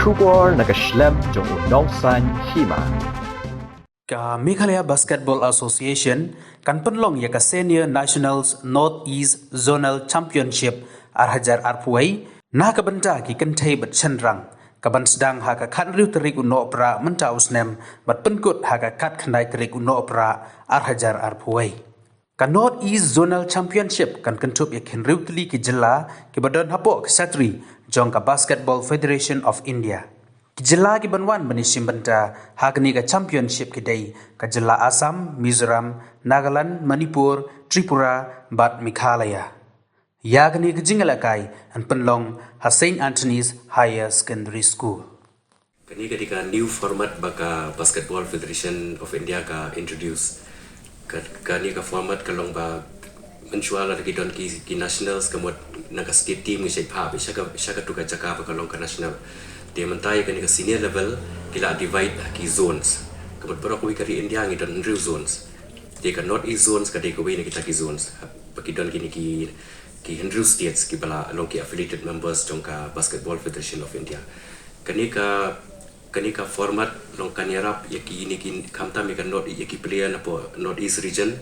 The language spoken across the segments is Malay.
Shubor nakaslem jong unongsan hima. Ka Meghalaya Basketball Association kan penlong ya ka Senior Nationals North East Zonal Championship arhajar arpuai na ka benda ki kentai bat chenrang ka ban sedang ha ka khan riu terik uno pra menta usnem bat penkut ha ka kat khandai terik uno pra arhajar arpuai ka North East Zonal Championship kan kentup ya kin riu teli ki jela ki badon hapok satri jong ka Basketball Federation of India Jela ki banwan bani simbanta hagni ka championship kidai ka jela Assam, Mizoram, Nagaland, Manipur, Tripura, bat Meghalaya. Yagni ka jingalakai an penlong ha St. Anthony's Higher Secondary School. Kani ketika new format baka Basketball Federation of India ka introduce. Kani ka format kalong ba menjual lagi don ki nationals kemudian naga state team ni siapa siapa tugas jaga kalong ka national. Dia mentai kan ke senior level kila divide ki zones kemudian baru aku kari India ngi dan real zones dia kan north east zones kadai ko ni kita ki zones bagi don kini ki Hindu states ki bala along ki affiliated members jongka Basketball Federation of India kani ka format long kan yarap yaki ini kin kamta mi kan north yaki player na po north east region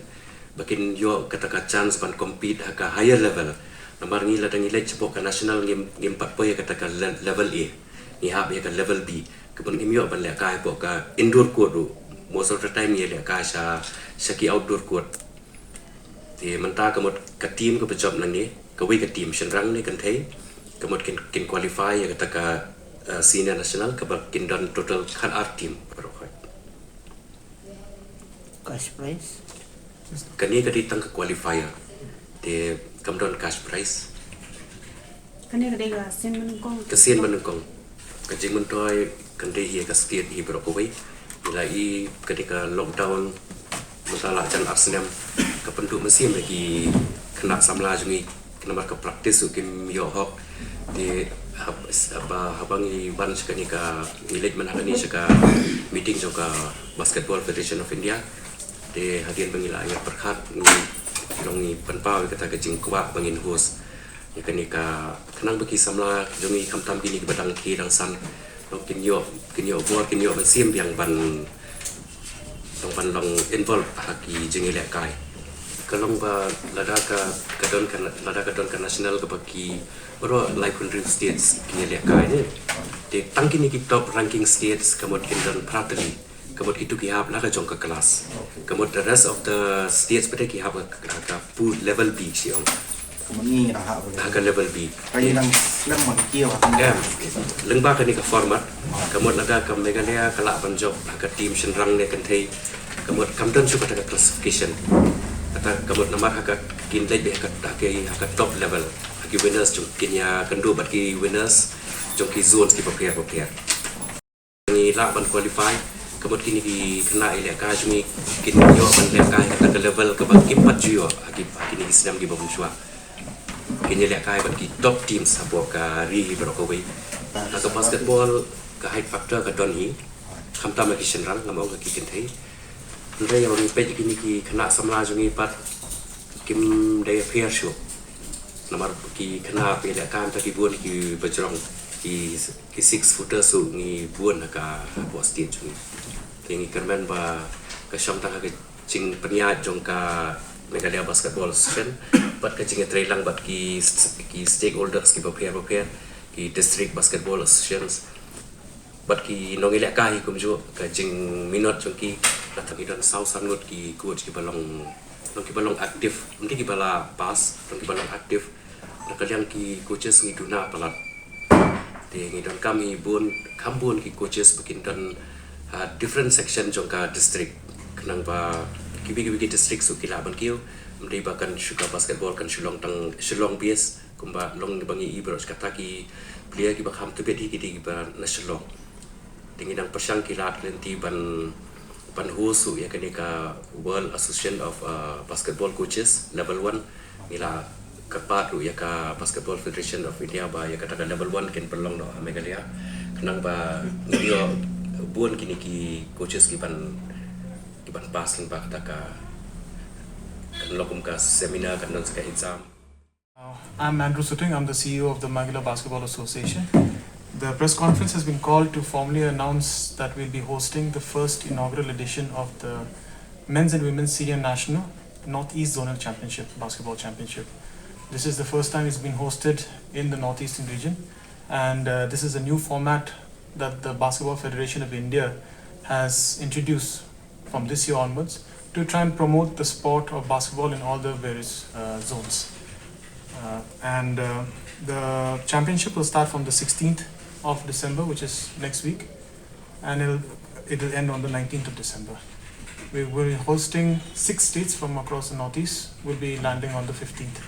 bakin yo kata chance ban compete ka higher level nomor ngi ladang ngi cepok ka national ngim pat po ya kata level A ni hab ya ka level B kemudian imyo ban le ka po ka indoor court most of the time ye le ka ki outdoor court thì menta kemud ka team ko job nang ni ka wi ka team shenrang ni kan thei kemud kin qualify ya ka ka senior national ka kin don total khan art team Cash prize? kani ka ditang ka qualifier te kam don cash prize Kani kadai ga sen menungkong. kasien manungkong kajing mentoy kan dei hi ka state hi bro ko wi lai ketika lockdown masalah jan arsenal ka penduk mesin lagi kena samla jungi kena marka praktis ukim yo hok di habangi ban sekani ka milik manhani seka meeting joka Basketball Federation of India de hadian bangila ayat perkhat ni longi penpau kata kajing kuat bangin host ya kenika kenang bagi samla jungi kamtam kini ke badang ki dang san kinyo buat kinyo mesin yang ban long involve haki jengi lek kai kalong ba ladaka kadon kan national ke bagi bro like 100 states kini lek kai ni de tangkini ki top ranking states kemudian dan prateli kemudian itu ki hab la ka jong ka kelas kemudian the rest of the states pada ki hab ka pool level B siong Kemudian rahak boleh. ka level B Kaya nang slam mo kiyo. lengba ka ni ka format kemudian laga ka Meghalaya kala ban job ka team shenrang ne kan thei kemudian kamdan su ka classification kata kemudian namar ka kin lej be ka top level ki winners jong kinya kendu bat ki winners jong ki zones ki prepare ni la ban qualify kemudian kini kena ile ka jumi kin yo ban le ka ka level ka ban ki pat ju yo kini islam ki bom shwa kini le ka ban ki top teams sabo ka ri brokowi ka basketball ka high factor ka don hi khamta ma ki shenrang ngamong ka ki kin thei ndai yang ri pe kini ki kena samla jungi pat kim dai fair show nomor ki kena pe le ka ta ki buon ki bajrong ki 6 footer su ngi buon ka bo stage jungi tingi kermen ba ka sham ta ka jing penya jong ka Meghalaya Basketball Association bat ka jing trailang bat ki stakeholders ki prepare ki district basketball associations bat ki nongile ka hi kumjo ka jing minot jong ki latang idon south sangot ki coach ki balong aktif mesti ki bala pass ki balong aktif nakaliang ki coaches ngi duna palat de ngi don kami kambun ki coaches bikin don different section jong ka district kenang ba kibi district su kila ban kiu mesti bahkan suka basketball kan shillong base kumba long ni bangi ibros kata ki player ki bakham tu beti ki ba national tingin ang pasyang kilat lenti ban husu ya kenika World Association of Basketball Coaches level 1 nila kapat ya ka Basketball Federation of India ba ya kata level 1 ken perlong do Meghalaya kenang ba ndio buon kini ki coaches ki ban pas ba kata ka kan lokum ka seminar kan non sa exam. I'm Andrew Sutting. I'm the CEO of the Meghalaya Basketball Association. The press conference has been called to formally announce that we'll be hosting the first inaugural edition of the Men's and Women's Senior National Northeast Zonal Championship, Basketball Championship. This is the first time it's been hosted in the Northeastern region, and this is a new format that the Basketball Federation of India has introduced from this year onwards to try and promote the sport of basketball in all the various zones. The championship will start from the 16th of December, which is next week, and it'll end on the 19th of December. We will be hosting 6 states from across the Northeast. We'll be landing on the 15th.